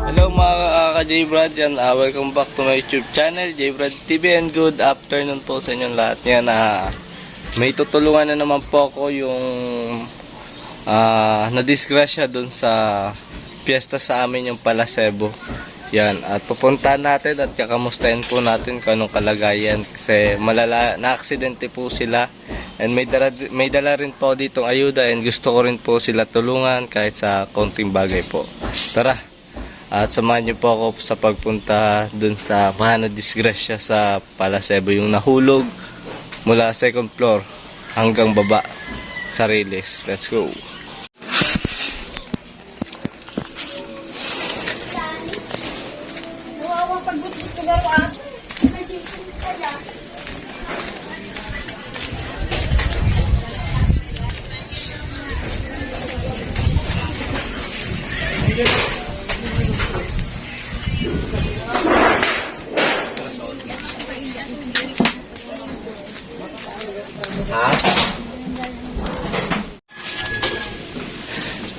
Hello mga ka-J-Brad, yan, welcome back to my YouTube channel, J-Brad TV, and good afternoon po sa inyong lahat. Yan, may tutulungan na naman po ako yung nadisgrasya dun sa piyesta sa amin, yung Palasebo. Yan, at pupuntahan natin at kakamustahin po natin kung anong kalagayan kasi malala, na-aksidente po sila, and may dala rin po ditong ayuda, and gusto ko rin po sila tulungan kahit sa konting bagay po. Tara! At samahan niyo po ako sa pagpunta dun sa mga nadisgrasya sa Palasebo, yung nahulog mula second floor hanggang baba sa Riles. Let's go!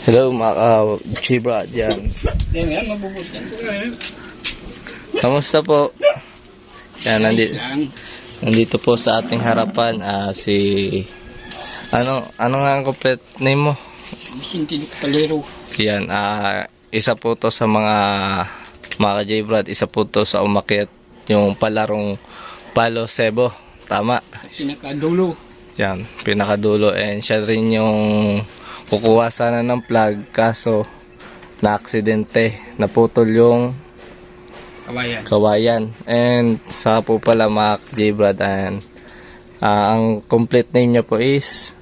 Hello mga J-Brad, yan. Kamusta po? Yan, nandito po sa ating harapan si ano nga ang complete name mo? Vicente Palero. Yan, isa po to sa mga J-Brad, isa po to sa umakyat yung palarong Palasebo, tama? Pinakadulo. Yan, pinakadulo, and siya rin yung kukuha sana ng plug, kaso na-aksidente, naputol yung kawayan. And sa po pala mga J-Brad, and ang complete name niya po is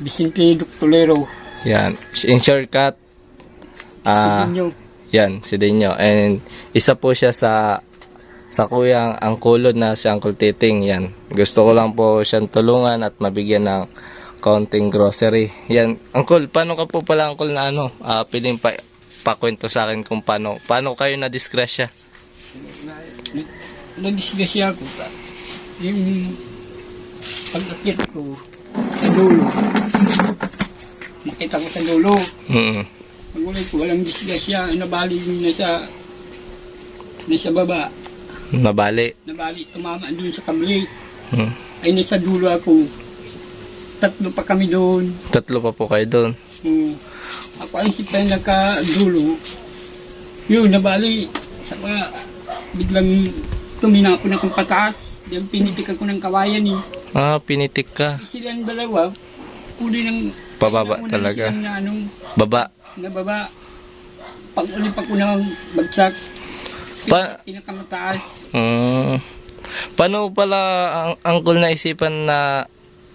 Vicente Palero. yan, in shortcut yan, si Dinyo. And isa po siya sa kuyang angkulod na si Uncle Titing. Yan, gusto ko lang po siyang tulungan at mabigyan ng konting grocery. Yan, Uncle, paano ka po pala, Uncle, na piling pakwento sa akin kung paano kayo na-disgrasya? Na-disgrasya ako. Yung pag-akit ko sa dulo, makita ko sa dulo. Pag-ulay ko, walang disgrasya. Nabali yung nasa baba. Nabali, tumama doon sa kabli. Ay nasa dulo ako. Tatlo pa kami doon. Tatlo pa po kayo doon. Ako ay isip tayo nagkadulo. Yun, nabali. Saka biglang tumina ko na kung pataas. Diyan pinitik ako ng kawayan eh. Pinitik ka. Silang dalawa, uli ng Pababa talaga. Baba. Nababa. Pag-uli pa ko ng bagsak. Pinakamataas. Paano pala ang Uncle naisipan na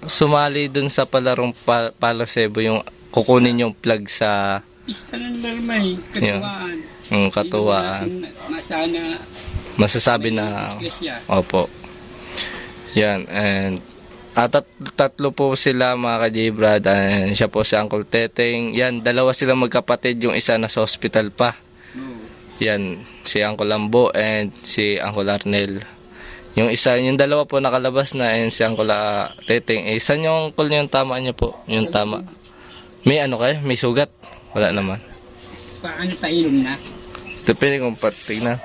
sumali dun sa palarong Palasebo, yung kukunin yung plug sa pista ng larmay, katuwaan. Katuwaan. Masana Masasabi na opo. Yan, and tatlo po sila mga ka-J-Brad, and siya po si Uncle Teteng. Yan, dalawa sila magkapatid, yung isa nasa hospital pa. Yan, si Uncle Lambo and si Uncle Arnel. Yung isa, yung dalawa po nakalabas na, and si Uncle Teteng. Saan yung uncle yung tama niya po? Yung tama. May ano kayo? May sugat? Wala naman. Paano pailom na? Depende kung patignan.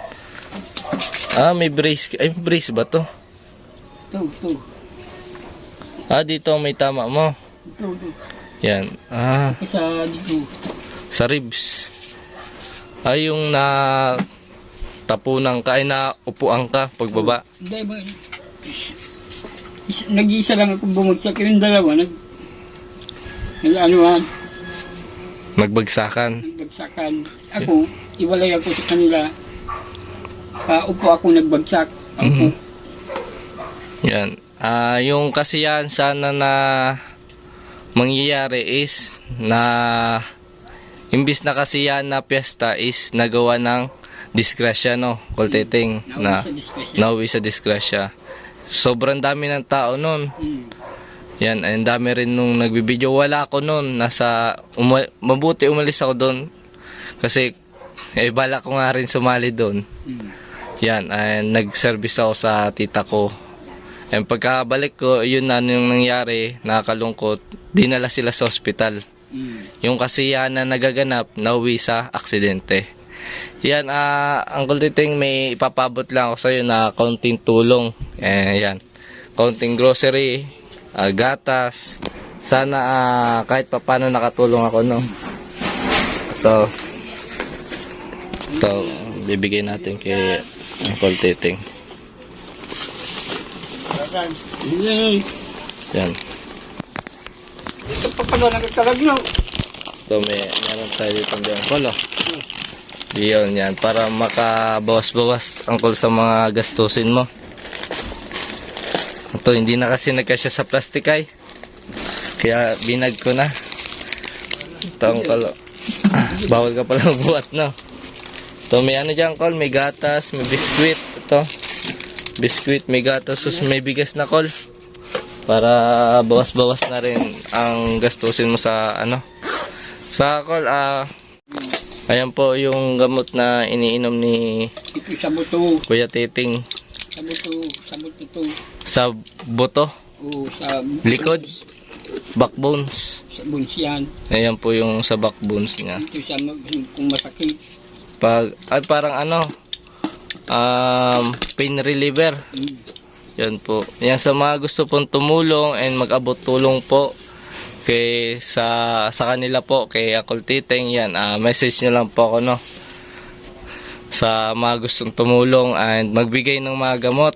May brace. Ay, brace ba to? Ito. Dito may tama mo. Ito. Yan. Sa dito. Sa ribs. Yung na tapunan ka, ay na upuan ka pagbaba. Hindi ba? Nag-iisa lang ako bumagsak. Yung dalawa, nag-anuhan. Nagbagsakan. Nagbagsakan. Ako, iwalay ako sa kanila. Upo ako nagbagsak. Ako. Yan. Yung kasiyahan sana na mangyayari is na imbis na kasiyahan na piyesta is nagawa ng disgrasya, no? Kultiting na nauwi sa disgrasya. Sobrang dami ng tao nun. Yan, ang dami rin nung nagbibideo. Wala ako nun. Mabuti umalis ako doon. Kasi, bala ko nga rin sumali doon. Yan, and nag-service ako sa tita ko. And pagkabalik ko, yun na yung nangyari, nakakalungkot, dinala sila sa ospital. Yung kasiyahan na nagaganap, nauwi sa aksidente. Yan, Uncle Teteng, may ipapabot lang ako sa'yo na kaunting tulong. Yan, kaunting grocery, gatas. Sana kahit papano nakatulong ako, no? Ito, bibigay natin kay Uncle Teteng. Yan. Ito pa pala nagkakalaglaw. Ito, meron tayo dito ng Uncle, oh. Yun, yan. Para makabawas-bawas, Uncle, sa mga gastusin mo. Ito, hindi na kasi nagkasya sa plastic ay. Kaya binag ko na. Ito, Uncle. Bawal ka pala magbuhat, no? Ito, may ano dyan, Uncle. May gatas, may biskwit. Ito. Biskwit, may gatas, may bigas na, Col. Para bawas-bawas na rin ang gastusin mo sa ano. Sa Col, ayan po yung gamot na iniinom ni Ito sa buto. Kuya Teteng. Sa buto ito. Sa buto, O sa likod, backbones. Sa bunsiyan. Ayan po yung sa backbones niya. Ito sa kung masakit. Parang ano, pain reliever. Yan po. Yan sa mga gusto pong tumulong and mag-abot tulong po kay sa kanila po, kay Uncle Teteng. Yan, message nyo lang po ako, no? Sa mga gustong tumulong and magbigay ng mga gamot.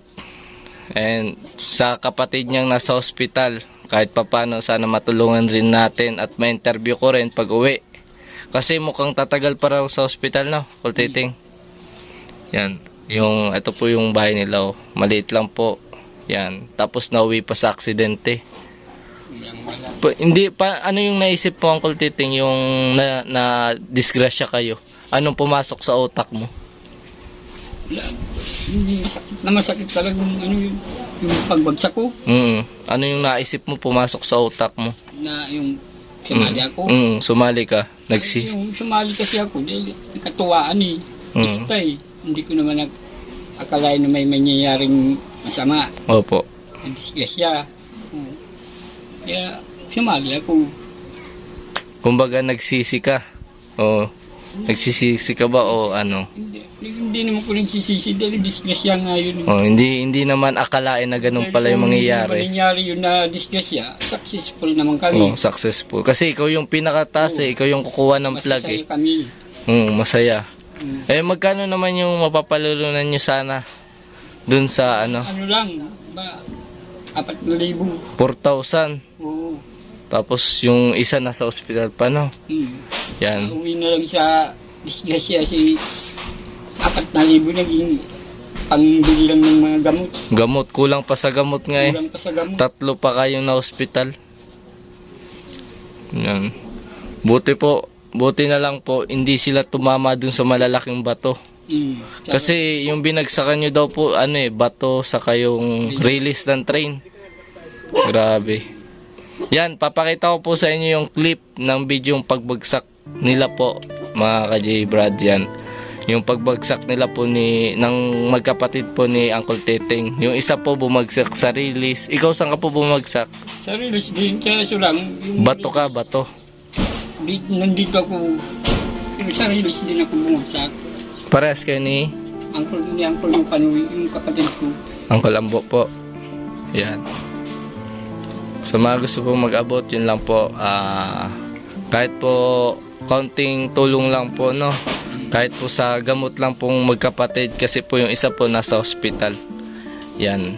And sa kapatid niyang nasa hospital, kahit papano sana matulungan rin natin at ma-interview ko rin pag uwi. Kasi mukhang tatagal pa raw sa hospital, no, Uncle Teteng? Yan. Ito po yung bahay nila, oh. Maliit lang po. Yan. Tapos nauwi pa sa aksidente. Hindi pa, ano yung naisip mo, Uncle Teteng, yung na disgrasya kayo? Anong pumasok sa utak mo? Masakit talaga yung pagbagsak ko. Ano yung naisip mo pumasok sa utak mo? Na yung sumali ako. Sumali ka. Yung sumali kasi ako dahil nakatuwaan Istay. Hindi ko naman akalain na may mangyayaring masama. Opo. Disgrasya. Kaya sumali ako. Kumbaga nagsisi ka. O nagsisisi ka ba o ano? Hindi naman ko nagsisisi dahil disgrasya nga yun. Hindi naman akalain na ganun pala yung mangyayari. Kung mangyayari yun na disgrasya, successful naman kami. Successful. Kasi ikaw yung pinakataas ikaw yung kukuha ng plug Masasaya kami. Masaya. Magkano naman yung mapapalulunan nyo sana dun sa ano? Ano lang, ba? 4,000. 4,000. Oo. Tapos yung isa nasa ospital pa, no? Yan. Uwi na lang sa disgrasya si 4,000 naging pangbili lang ng mga gamot. Gamot, kulang pa sa gamot nga eh. Kulang pa sa gamot. 3 pa kayong na ospital. Yan. Buti na lang po, hindi sila tumama dun sa malalaking bato. Kasi yung binagsakan nyo daw po, bato sa kayong release ng train. Grabe. Yan, papakita ko po sa inyo yung clip ng video yung pagbagsak nila po, mga ka-J Brad, yan. Yung pagbagsak nila po ng magkapatid po ni Uncle Teteng. Yung isa po bumagsak sa release. Ikaw saan ka po bumagsak? Sa release din, kaya lang. Bato ka, bato. Nandito ako, pero sa release din ako bumagsak. Parehas kayo ni Uncle yung Panoy, yung kapatid ko. Uncle Ambo po. Yan. Sa mga gusto po mag-abot, yun lang po. Kahit po kaunting tulong lang po, no? Kahit po sa gamot lang pong magkapatid kasi po yung isa po nasa hospital. Yan.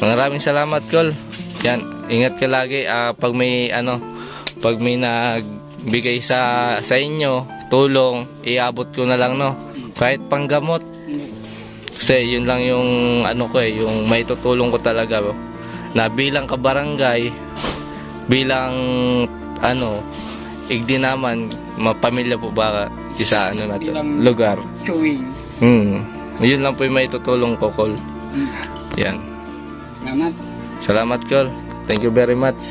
Maraming salamat, Col. Yan. Ingat ka lagi. Pag may nagbigay sa inyo, tulong, iabot ko na lang, no? Kahit panggamot. Kasi yun lang yung yung may tutulong ko talaga, na bilang kabarangay, bilang igdi naman, mapamilya po ba sa na to, lugar. Chewing. Yun lang po yung may tutulong ko, Col. Yan. Salamat. Salamat, Col. Thank you very much.